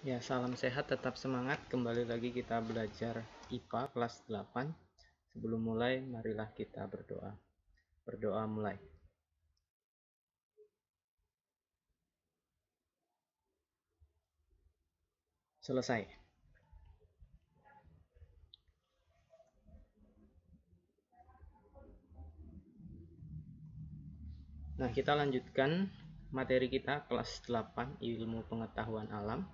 Ya, salam sehat, tetap semangat. Kembali lagi kita belajar IPA kelas 8. Sebelum mulai, marilah kita berdoa. Berdoa mulai. Selesai. Nah, kita lanjutkan materi kita kelas 8, ilmu pengetahuan alam.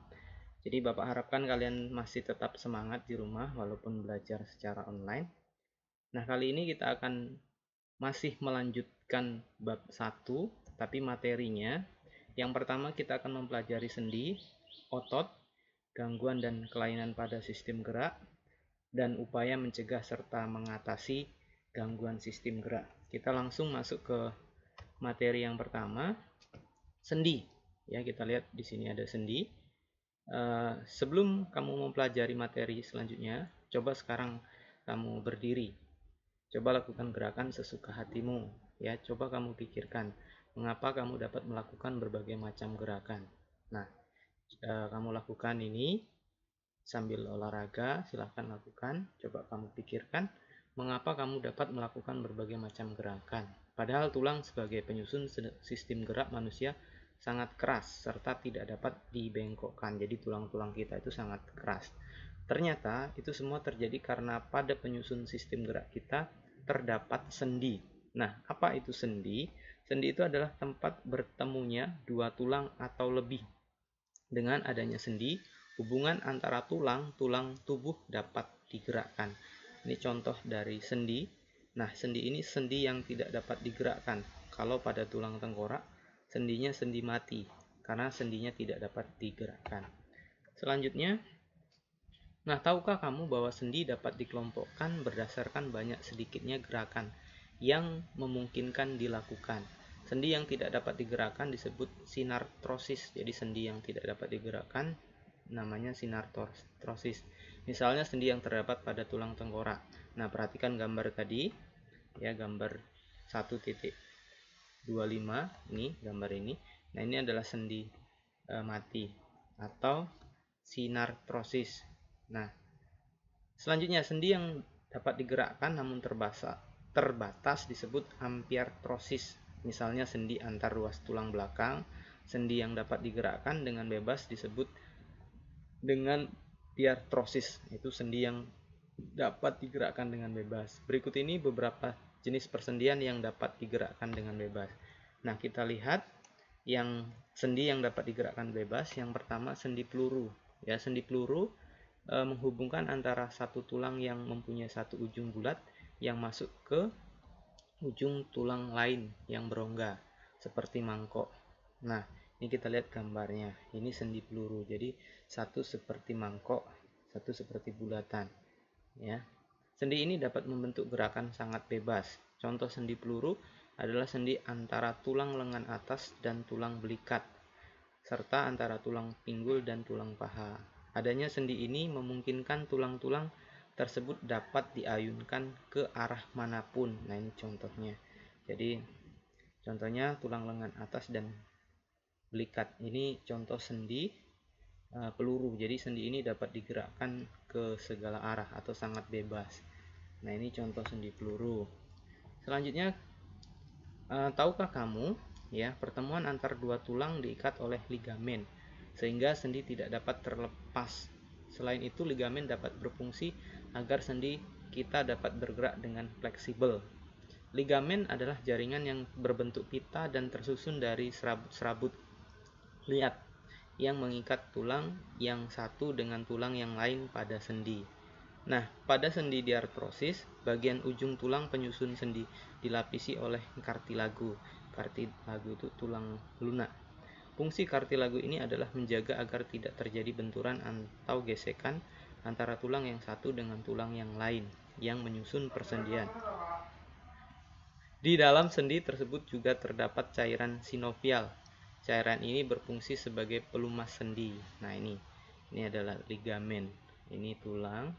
Jadi Bapak harapkan kalian masih tetap semangat di rumah walaupun belajar secara online. Nah, kali ini kita akan masih melanjutkan bab 1, tapi materinya yang pertama kita akan mempelajari sendi, otot, gangguan dan kelainan pada sistem gerak, dan upaya mencegah serta mengatasi gangguan sistem gerak. Kita langsung masuk ke materi yang pertama, sendi. Ya, kita lihat di sini ada sendi. Sebelum kamu mempelajari materi selanjutnya, coba sekarang kamu berdiri. Coba lakukan gerakan sesuka hatimu. Ya, coba kamu pikirkan mengapa kamu dapat melakukan berbagai macam gerakan. Nah, kamu lakukan ini sambil olahraga, silahkan lakukan. Coba kamu pikirkan mengapa kamu dapat melakukan berbagai macam gerakan. Padahal tulang sebagai penyusun sistem gerak manusia sangat keras serta tidak dapat dibengkokkan. Jadi tulang-tulang kita itu sangat keras. Ternyata itu semua terjadi karena pada penyusun sistem gerak kita terdapat sendi. Nah, apa itu sendi? Sendi itu adalah tempat bertemunya dua tulang atau lebih. Dengan adanya sendi, hubungan antara tulang tubuh dapat digerakkan. Ini contoh dari sendi. Nah, sendi ini sendi yang tidak dapat digerakkan. Kalau pada tulang tengkorak, sendinya sendi mati karena sendinya tidak dapat digerakkan. Selanjutnya, nah, tahukah kamu bahwa sendi dapat dikelompokkan berdasarkan banyak sedikitnya gerakan yang memungkinkan dilakukan. Sendi yang tidak dapat digerakkan disebut sinartrosis. Jadi sendi yang tidak dapat digerakkan namanya sinartrosis. Misalnya sendi yang terdapat pada tulang tengkorak. Nah, perhatikan gambar tadi. Ya, gambar 1.25 ini, gambar ini. Nah, ini adalah sendi mati atau sinartrosis. Nah, selanjutnya sendi yang dapat digerakkan namun terbatas disebut ampiartrosis. Misalnya sendi antar ruas tulang belakang. Sendi yang dapat digerakkan dengan bebas disebut dengan piartrosis. Itu sendi yang dapat digerakkan dengan bebas. Berikut ini beberapa jenis persendian yang dapat digerakkan dengan bebas. Nah, kita lihat yang sendi yang dapat digerakkan bebas. Yang pertama sendi peluru. Ya, sendi peluru menghubungkan antara satu tulang yang mempunyai satu ujung bulat yang masuk ke ujung tulang lain yang berongga seperti mangkok. Nah, ini kita lihat gambarnya. Ini sendi peluru. Jadi satu seperti mangkok, satu seperti bulatan. Ya, sendi ini dapat membentuk gerakan sangat bebas. Contoh sendi peluru adalah sendi antara tulang lengan atas dan tulang belikat, serta antara tulang pinggul dan tulang paha. Adanya sendi ini memungkinkan tulang-tulang tersebut dapat diayunkan ke arah manapun. Nah, ini contohnya. Jadi, contohnya tulang lengan atas dan belikat. Ini contoh sendi peluru. Jadi, sendi ini dapat digerakkan ke segala arah atau sangat bebas. Nah, ini contoh sendi peluru. Selanjutnya, tahukah kamu ya, pertemuan antar dua tulang diikat oleh ligamen sehingga sendi tidak dapat terlepas. Selain itu, ligamen dapat berfungsi agar sendi kita dapat bergerak dengan fleksibel. Ligamen adalah jaringan yang berbentuk pita dan tersusun dari serabut-serabut liat yang mengikat tulang yang satu dengan tulang yang lain pada sendi. Nah, pada sendi diartrosis, bagian ujung tulang penyusun sendi dilapisi oleh kartilago. Kartilago itu tulang lunak. Fungsi kartilago ini adalah menjaga agar tidak terjadi benturan atau gesekan antara tulang yang satu dengan tulang yang lain yang menyusun persendian. Di dalam sendi tersebut juga terdapat cairan sinovial. Cairan ini berfungsi sebagai pelumas sendi. Nah, ini adalah ligamen. Ini tulang,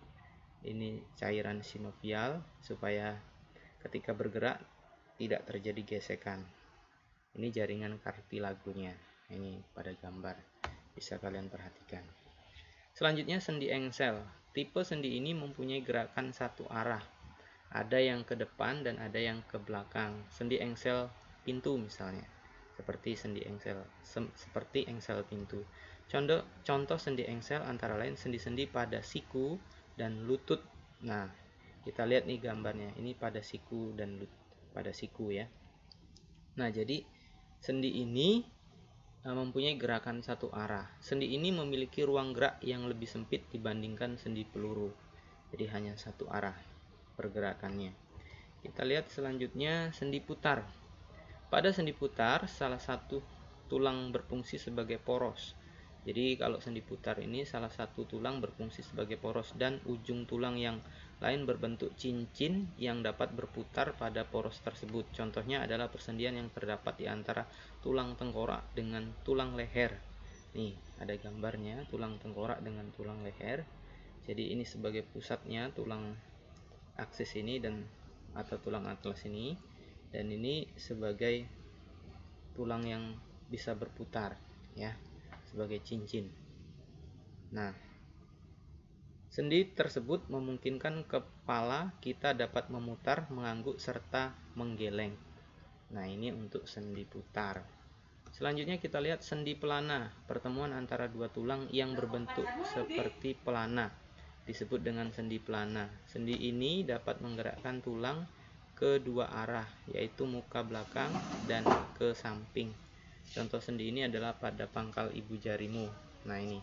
ini cairan sinovial supaya ketika bergerak tidak terjadi gesekan. Ini jaringan kartilagonya. Ini pada gambar bisa kalian perhatikan. Selanjutnya sendi engsel. Tipe sendi ini mempunyai gerakan satu arah. Ada yang ke depan dan ada yang ke belakang. Sendi engsel pintu misalnya, seperti engsel pintu. Contoh sendi engsel antara lain sendi-sendi pada siku dan lutut. Nah, kita lihat nih gambarnya. Ini pada siku dan pada siku ya. Nah, jadi sendi ini mempunyai gerakan satu arah. Sendi ini memiliki ruang gerak yang lebih sempit dibandingkan sendi peluru. Jadi hanya satu arah pergerakannya. Kita lihat selanjutnya sendi putar. Pada sendi putar, salah satu tulang berfungsi sebagai poros. Jadi kalau sendi putar ini salah satu tulang berfungsi sebagai poros dan ujung tulang yang lain berbentuk cincin yang dapat berputar pada poros tersebut. Contohnya adalah persendian yang terdapat di antara tulang tengkorak dengan tulang leher. Nih, ada gambarnya tulang tengkorak dengan tulang leher. Jadi ini sebagai pusatnya tulang aksis ini atau tulang atlas ini, dan ini sebagai tulang yang bisa berputar ya, sebagai cincin. Nah, sendi tersebut memungkinkan kepala kita dapat memutar, mengangguk, serta menggeleng. Nah, ini untuk sendi putar. Selanjutnya kita lihat sendi pelana, pertemuan antara dua tulang yang berbentuk seperti pelana, disebut dengan sendi pelana. Sendi ini dapat menggerakkan tulang ke dua arah, yaitu muka belakang dan ke samping. Contoh sendi ini adalah pada pangkal ibu jarimu. Nah, ini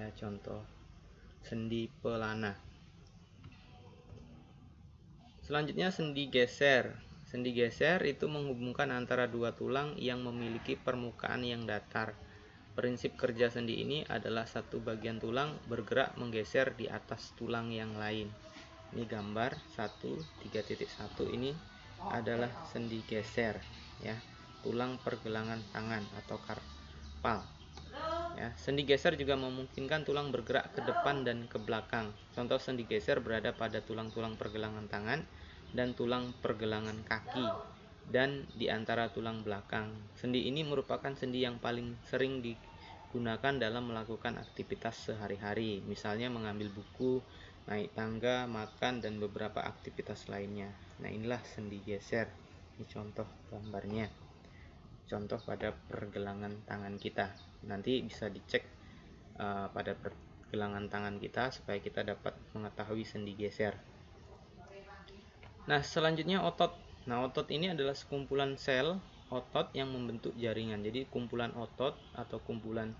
ya contoh sendi pelana. Selanjutnya sendi geser. Sendi geser itu menghubungkan antara dua tulang yang memiliki permukaan yang datar. Prinsip kerja sendi ini adalah satu bagian tulang bergerak menggeser di atas tulang yang lain. Ini gambar 1.3.1 ini adalah sendi geser ya, tulang pergelangan tangan atau karpal. Ya, sendi geser juga memungkinkan tulang bergerak ke depan dan ke belakang. Contoh sendi geser berada pada tulang-tulang pergelangan tangan dan tulang pergelangan kaki dan di antara tulang belakang. Sendi ini merupakan sendi yang paling sering digunakan dalam melakukan aktivitas sehari-hari, misalnya mengambil buku, naik tangga, makan, dan beberapa aktivitas lainnya. Nah, inilah sendi geser. Ini contoh gambarnya. Contoh pada pergelangan tangan kita. Nanti bisa dicek pada pergelangan tangan kita supaya kita dapat mengetahui sendi geser. Nah, selanjutnya otot. Nah, otot ini adalah sekumpulan sel otot yang membentuk jaringan. Jadi kumpulan otot atau kumpulan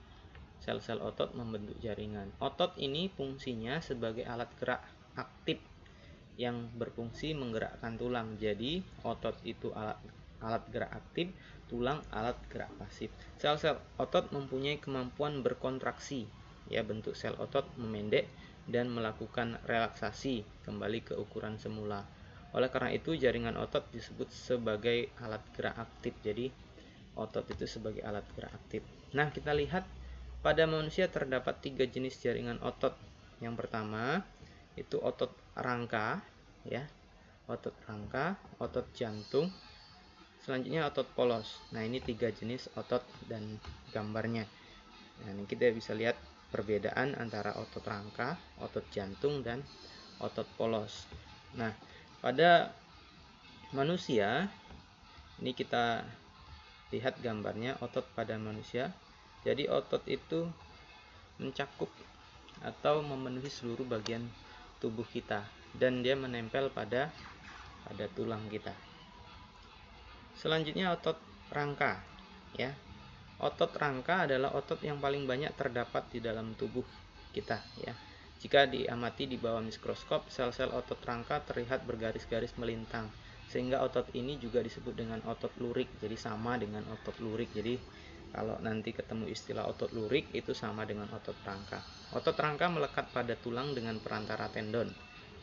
sel-sel otot membentuk jaringan. Otot ini fungsinya sebagai alat gerak aktif yang berfungsi menggerakkan tulang. Jadi otot itu alat gerak aktif, tulang alat gerak pasif. Sel-sel otot mempunyai kemampuan berkontraksi. Ya, bentuk sel otot memendek dan melakukan relaksasi kembali ke ukuran semula. Oleh karena itu jaringan otot disebut sebagai alat gerak aktif. Jadi otot itu sebagai alat gerak aktif. Nah, kita lihat pada manusia terdapat 3 jenis jaringan otot. Yang pertama itu otot rangka ya, otot rangka, otot jantung, selanjutnya otot polos. Nah, ini 3 jenis otot dan gambarnya. Nah, ini kita bisa lihat perbedaan antara otot rangka, otot jantung, dan otot polos. Nah, pada manusia ini kita lihat gambarnya otot pada manusia. Jadi otot itu mencakup atau memenuhi seluruh bagian tubuh kita dan dia menempel pada tulang kita. Selanjutnya otot rangka ya. Otot rangka adalah otot yang paling banyak terdapat di dalam tubuh kita ya. Jika diamati di bawah mikroskop, sel-sel otot rangka terlihat bergaris-garis melintang, sehingga otot ini juga disebut dengan otot lurik. Jadi sama dengan otot lurik. Jadi kalau nanti ketemu istilah otot lurik itu sama dengan otot rangka. Otot rangka melekat pada tulang dengan perantara tendon.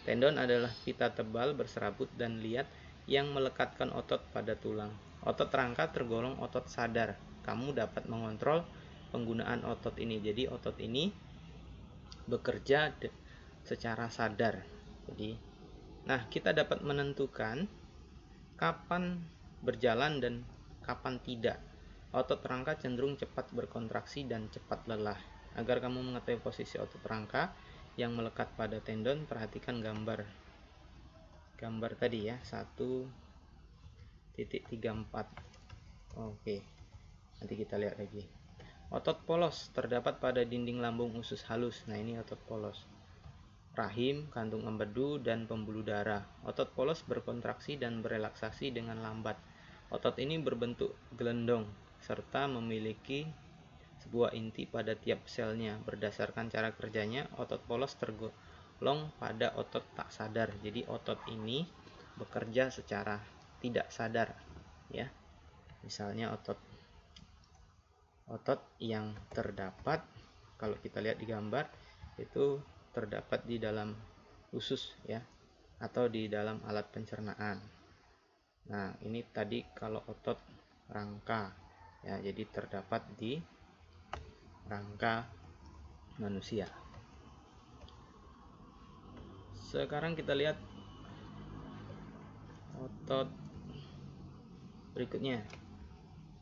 Tendon adalah pita tebal berserabut dan liat yang melekatkan otot pada tulang. Otot rangka tergolong otot sadar. Kamu dapat mengontrol penggunaan otot ini. Jadi otot ini bekerja secara sadar. Jadi, nah kita dapat menentukan kapan berjalan dan kapan tidak. Otot rangka cenderung cepat berkontraksi dan cepat lelah. Agar kamu mengetahui posisi otot rangka yang melekat pada tendon, perhatikan gambar tadi ya, 1.34. Oke, nanti kita lihat lagi. Otot polos terdapat pada dinding lambung usus halus. Nah, ini otot polos. Rahim, kantung empedu, dan pembuluh darah. Otot polos berkontraksi dan berelaksasi dengan lambat. Otot ini berbentuk gelendong serta memiliki sebuah inti pada tiap selnya. Berdasarkan cara kerjanya, otot polos tergolong pada otot tak sadar. Jadi otot ini bekerja secara tidak sadar, ya. Misalnya otot yang terdapat, kalau kita lihat di gambar, itu terdapat di dalam usus, ya, atau di dalam alat pencernaan. Nah, ini tadi kalau otot rangka, ya, jadi terdapat di rangka manusia. Sekarang kita lihat otot berikutnya.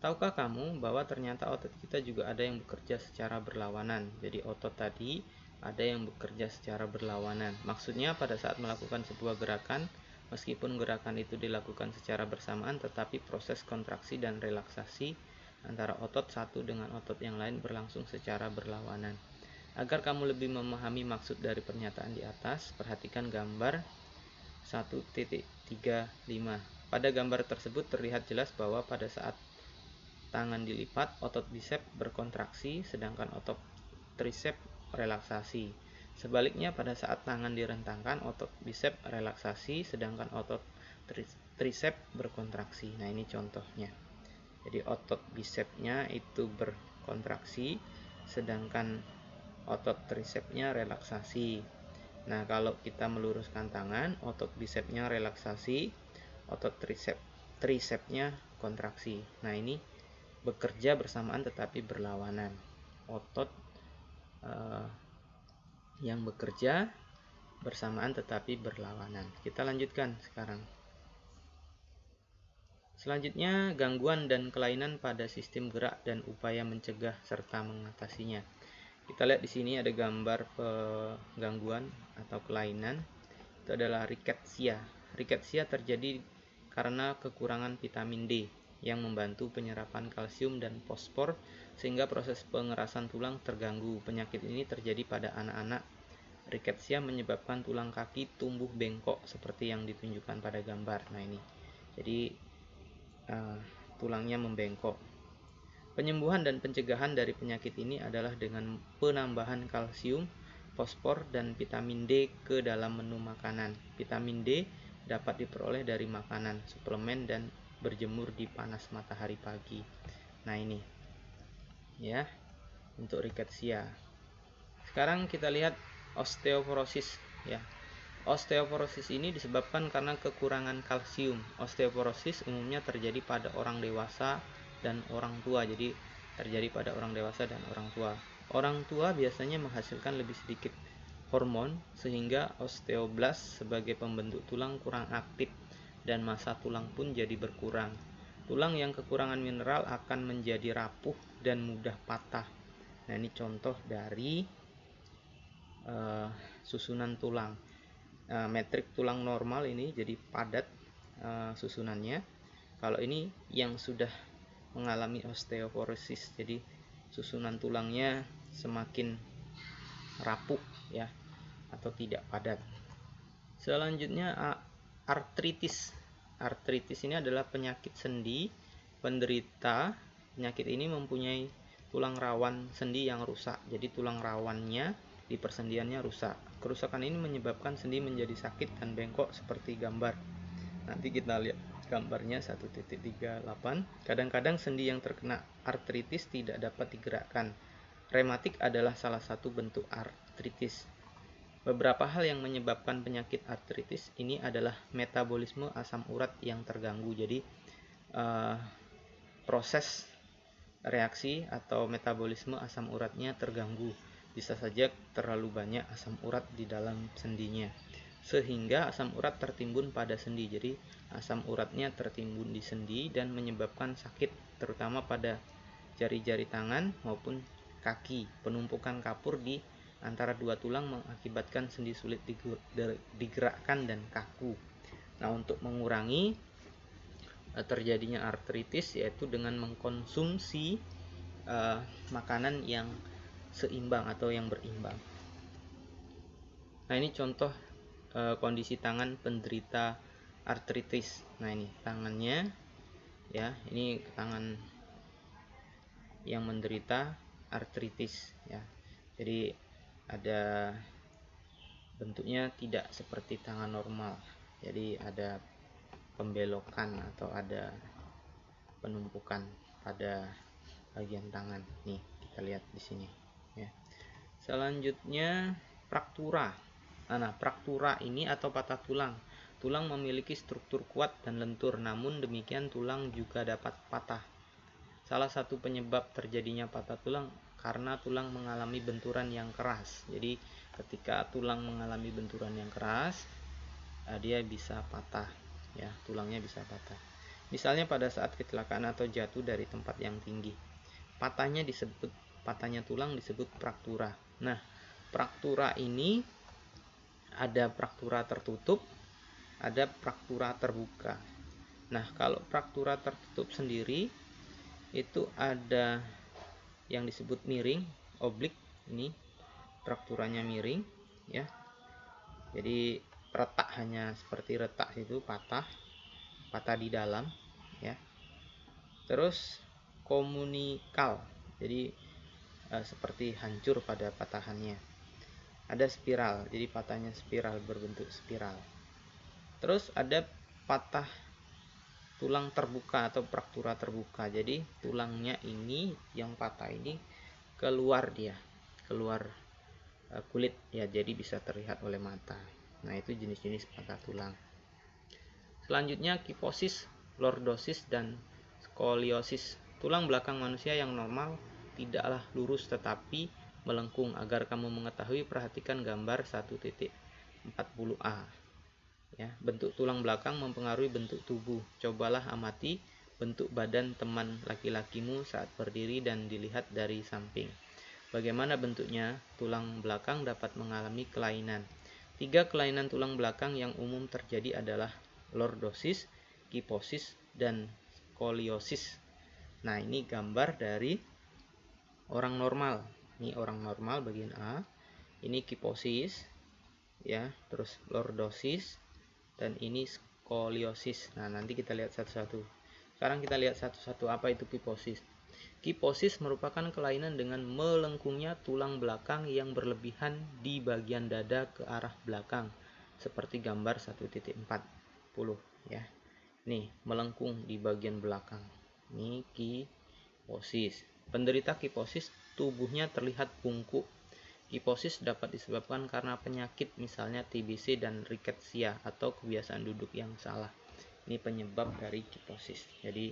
Tahukah kamu bahwa ternyata otot kita juga ada yang bekerja secara berlawanan? Jadi otot tadi ada yang bekerja secara berlawanan. Maksudnya pada saat melakukan sebuah gerakan, meskipun gerakan itu dilakukan secara bersamaan, tetapi proses kontraksi dan relaksasi antara otot satu dengan otot yang lain berlangsung secara berlawanan. Agar kamu lebih memahami maksud dari pernyataan di atas, perhatikan gambar 1.35. Pada gambar tersebut terlihat jelas bahwa pada saat tangan dilipat, otot bisep berkontraksi, sedangkan otot trisep relaksasi. Sebaliknya, pada saat tangan direntangkan, otot bisep relaksasi, sedangkan otot trisep berkontraksi. Nah, ini contohnya. Jadi otot bisepnya itu berkontraksi, sedangkan otot trisepnya relaksasi. Nah, kalau kita meluruskan tangan, otot bisepnya relaksasi, otot trisepnya kontraksi. Nah, ini bekerja bersamaan tetapi berlawanan. Otot yang bekerja bersamaan tetapi berlawanan. Kita lanjutkan sekarang. Selanjutnya, gangguan dan kelainan pada sistem gerak dan upaya mencegah serta mengatasinya. Kita lihat di sini ada gambar gangguan atau kelainan. Itu adalah rickettsia. Rickettsia terjadi karena kekurangan vitamin D yang membantu penyerapan kalsium dan fosfor sehingga proses pengerasan tulang terganggu. Penyakit ini terjadi pada anak-anak. Rickettsia menyebabkan tulang kaki tumbuh bengkok seperti yang ditunjukkan pada gambar. Nah, ini. Jadi tulangnya membengkok. Penyembuhan dan pencegahan dari penyakit ini adalah dengan penambahan kalsium, fosfor, dan vitamin D ke dalam menu makanan. Vitamin D dapat diperoleh dari makanan, suplemen, dan berjemur di panas matahari pagi. Nah, ini ya untuk rickettsia. Sekarang kita lihat osteoporosis, ya. Osteoporosis ini disebabkan karena kekurangan kalsium. Osteoporosis umumnya terjadi pada orang dewasa dan orang tua. Jadi terjadi pada orang dewasa dan orang tua. Orang tua biasanya menghasilkan lebih sedikit hormon sehingga osteoblast sebagai pembentuk tulang kurang aktif dan massa tulang pun jadi berkurang. Tulang yang kekurangan mineral akan menjadi rapuh dan mudah patah. Nah, ini contoh dari susunan tulang. Metrik tulang normal ini jadi padat susunannya. Kalau ini yang sudah mengalami osteoporosis, jadi susunan tulangnya semakin rapuh, ya, atau tidak padat. Selanjutnya artritis. Artritis ini adalah penyakit sendi. Penderita penyakit ini mempunyai tulang rawan sendi yang rusak. Jadi tulang rawannya di persendiannya rusak. Kerusakan ini menyebabkan sendi menjadi sakit dan bengkok seperti gambar. Nanti kita lihat gambarnya 1.38. Kadang-kadang sendi yang terkena artritis tidak dapat digerakkan. Rematik adalah salah satu bentuk artritis. Beberapa hal yang menyebabkan penyakit artritis ini adalah metabolisme asam urat yang terganggu. Jadi proses reaksi atau metabolisme asam uratnya terganggu. Bisa saja terlalu banyak asam urat di dalam sendinya sehingga asam urat tertimbun pada sendi. Jadi asam uratnya tertimbun di sendi dan menyebabkan sakit terutama pada jari-jari tangan maupun kaki. Penumpukan kapur di antara dua tulang mengakibatkan sendi sulit digerakkan dan kaku. Nah, untuk mengurangi terjadinya artritis yaitu dengan mengkonsumsi makanan yang seimbang atau yang berimbang. Nah, ini contoh kondisi tangan penderita artritis. Nah, ini tangannya ya, ini tangan yang menderita artritis ya. Jadi ada bentuknya tidak seperti tangan normal. Jadi ada pembelokan atau ada penumpukan pada bagian tangan. Nih, kita lihat di sini ya. Selanjutnya fraktura. Nah, fraktura ini atau patah tulang. Tulang memiliki struktur kuat dan lentur, namun demikian tulang juga dapat patah. Salah satu penyebab terjadinya patah tulang karena tulang mengalami benturan yang keras. Jadi ketika tulang mengalami benturan yang keras, dia bisa patah ya, tulangnya bisa patah. Misalnya pada saat kecelakaan atau jatuh dari tempat yang tinggi. Patahnya tulang disebut fraktura. Nah, fraktura ini ada fraktura tertutup, ada fraktura terbuka. Nah, kalau fraktura tertutup sendiri itu ada yang disebut miring, oblik. Ini frakturanya miring ya. Jadi retak, hanya seperti retak itu, patah di dalam ya. Terus komunikal. Jadi seperti hancur pada patahannya. Ada spiral, jadi patahnya spiral, berbentuk spiral. Terus ada patah tulang terbuka atau fraktura terbuka. Jadi tulangnya ini yang patah ini keluar kulit ya, jadi bisa terlihat oleh mata. Nah, itu jenis-jenis patah tulang. Selanjutnya kifosis, lordosis, dan skoliosis. Tulang belakang manusia yang normal tidaklah lurus tetapi melengkung. Agar kamu mengetahui, perhatikan gambar 1.40a. Ya, bentuk tulang belakang mempengaruhi bentuk tubuh. Cobalah amati bentuk badan teman laki-lakimu saat berdiri dan dilihat dari samping. Bagaimana bentuknya? Tulang belakang dapat mengalami kelainan. 3 kelainan tulang belakang yang umum terjadi adalah lordosis, kifosis, dan skoliosis. Nah, ini gambar dari orang normal. Ini orang normal bagian A. Ini kifosis ya, terus lordosis, dan ini skoliosis. Nah, nanti kita lihat satu-satu. Sekarang kita lihat satu-satu apa itu kifosis. Kifosis merupakan kelainan dengan melengkungnya tulang belakang yang berlebihan di bagian dada ke arah belakang, seperti gambar 1.40 ya. Nih, melengkung di bagian belakang. Ini kifosis. Penderita kifosis tubuhnya terlihat bungkuk. Kifosis dapat disebabkan karena penyakit misalnya TBC dan rickettsia atau kebiasaan duduk yang salah. Ini penyebab dari kifosis. Jadi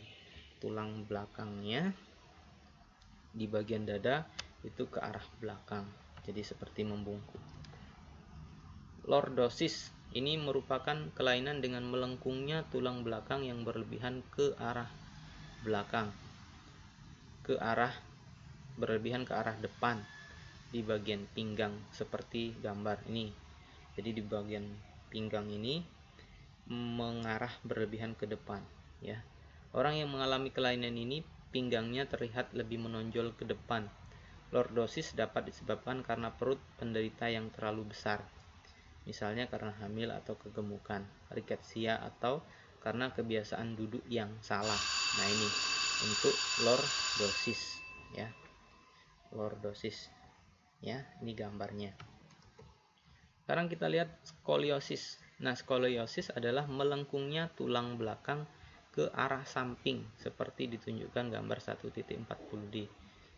tulang belakangnya di bagian dada itu ke arah belakang, jadi seperti membungkuk. Lordosis ini merupakan kelainan dengan melengkungnya tulang belakang yang berlebihan ke arah belakang, berlebihan ke arah depan di bagian pinggang, seperti gambar ini. Jadi di bagian pinggang ini mengarah berlebihan ke depan ya. Orang yang mengalami kelainan ini pinggangnya terlihat lebih menonjol ke depan. Lordosis dapat disebabkan karena perut penderita yang terlalu besar, misalnya karena hamil atau kegemukan, rickettsia, atau karena kebiasaan duduk yang salah. Nah, ini untuk lordosis ya. Lordosis ya, ini gambarnya. Sekarang kita lihat skoliosis. Nah, skoliosis adalah melengkungnya tulang belakang ke arah samping seperti ditunjukkan gambar 1.40d.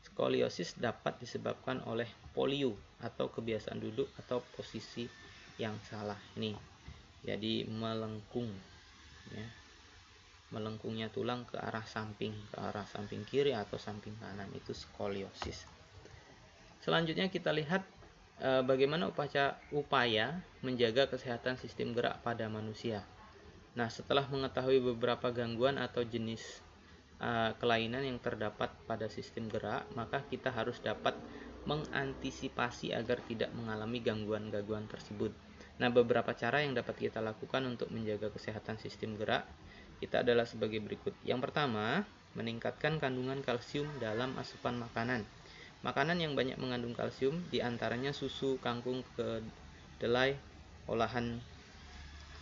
Skoliosis dapat disebabkan oleh polio atau kebiasaan duduk atau posisi yang salah. Nih, jadi melengkung ya. Melengkungnya tulang ke arah samping kiri atau samping kanan, itu skoliosis. Selanjutnya kita lihat bagaimana upaya menjaga kesehatan sistem gerak pada manusia. Nah, setelah mengetahui beberapa gangguan atau jenis kelainan yang terdapat pada sistem gerak, maka kita harus dapat mengantisipasi agar tidak mengalami gangguan-gangguan tersebut. Nah, beberapa cara yang dapat kita lakukan untuk menjaga kesehatan sistem gerak kita adalah sebagai berikut. Yang pertama, meningkatkan kandungan kalsium dalam asupan makanan. Makanan yang banyak mengandung kalsium diantaranya susu, kangkung, kedelai, olahan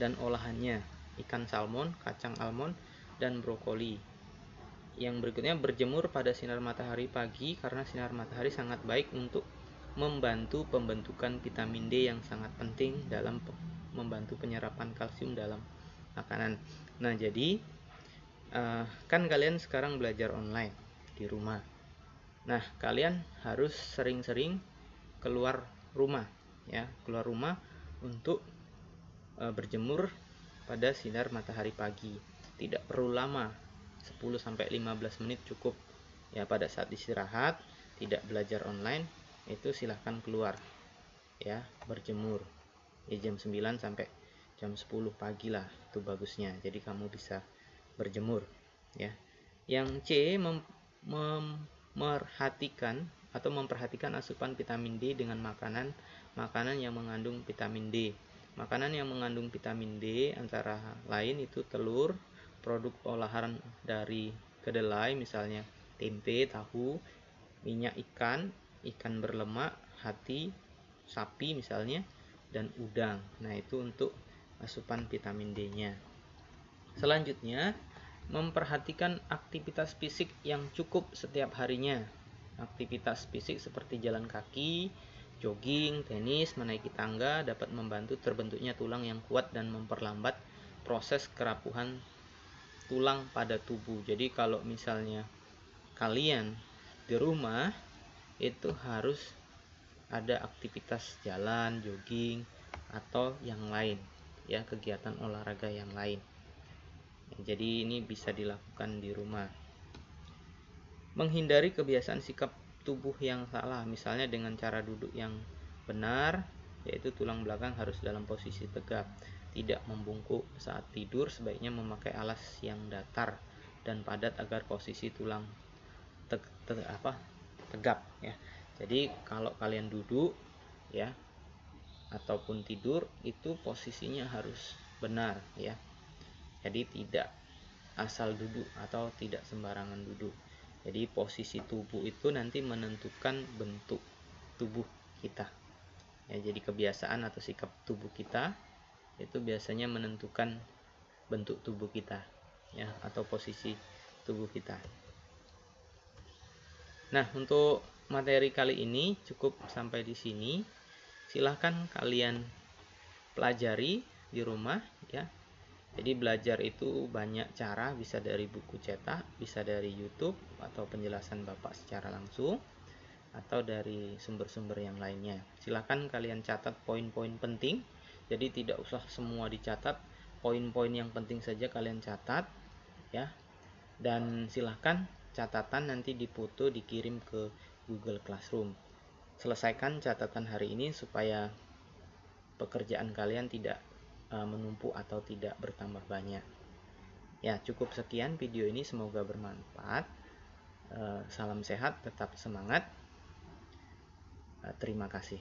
dan olahannya, ikan salmon, kacang almond, dan brokoli. Yang berikutnya, berjemur pada sinar matahari pagi karena sinar matahari sangat baik untuk membantu pembentukan vitamin D yang sangat penting dalam membantu penyerapan kalsium dalam makanan. Nah, jadi kan kalian sekarang belajar online di rumah. Nah, kalian harus sering-sering keluar rumah, ya, keluar rumah untuk berjemur pada sinar matahari pagi. Tidak perlu lama, 10-15 menit cukup. Ya, pada saat istirahat, tidak belajar online, itu silahkan keluar, ya, berjemur. Ya, jam 9 sampai jam 10 pagi lah, itu bagusnya. Jadi kamu bisa berjemur, ya. Yang C, memperhatikan asupan vitamin D dengan makanan yang mengandung vitamin D. Makanan yang mengandung vitamin D antara lain itu telur, produk olahan dari kedelai misalnya tempe, tahu, minyak ikan, ikan berlemak, hati, sapi misalnya, dan udang. Nah, itu untuk asupan vitamin D-nya. Selanjutnya, memperhatikan aktivitas fisik yang cukup setiap harinya. Aktivitas fisik seperti jalan kaki, jogging, tenis, menaiki tangga dapat membantu terbentuknya tulang yang kuat dan memperlambat proses kerapuhan tulang pada tubuh. Jadi kalau misalnya kalian di rumah itu harus ada aktivitas jalan, jogging, atau yang lain, ya, kegiatan olahraga yang lain. Jadi ini bisa dilakukan di rumah. Menghindari kebiasaan sikap tubuh yang salah, misalnya dengan cara duduk yang benar, yaitu tulang belakang harus dalam posisi tegap, tidak membungkuk saat tidur, sebaiknya memakai alas yang datar dan padat agar posisi tulang tegap, ya. Jadi kalau kalian duduk, ya, ataupun tidur, itu posisinya harus benar, ya. Jadi tidak asal duduk atau tidak sembarangan duduk. Jadi posisi tubuh itu nanti menentukan bentuk tubuh kita. Ya, jadi kebiasaan atau sikap tubuh kita itu biasanya menentukan bentuk tubuh kita, ya, atau posisi tubuh kita. Nah, untuk materi kali ini cukup sampai di sini. Silahkan kalian pelajari di rumah, ya. Jadi belajar itu banyak cara, bisa dari buku cetak, bisa dari YouTube atau penjelasan Bapak secara langsung, atau dari sumber-sumber yang lainnya. Silahkan kalian catat poin-poin penting. Jadi tidak usah semua dicatat, poin-poin yang penting saja kalian catat, ya. Dan silahkan catatan nanti dipoto dikirim ke Google Classroom. Selesaikan catatan hari ini supaya pekerjaan kalian tidak menumpuk atau tidak bertambah banyak. Ya, cukup sekian video ini, semoga bermanfaat. Salam sehat, tetap semangat. Terima kasih.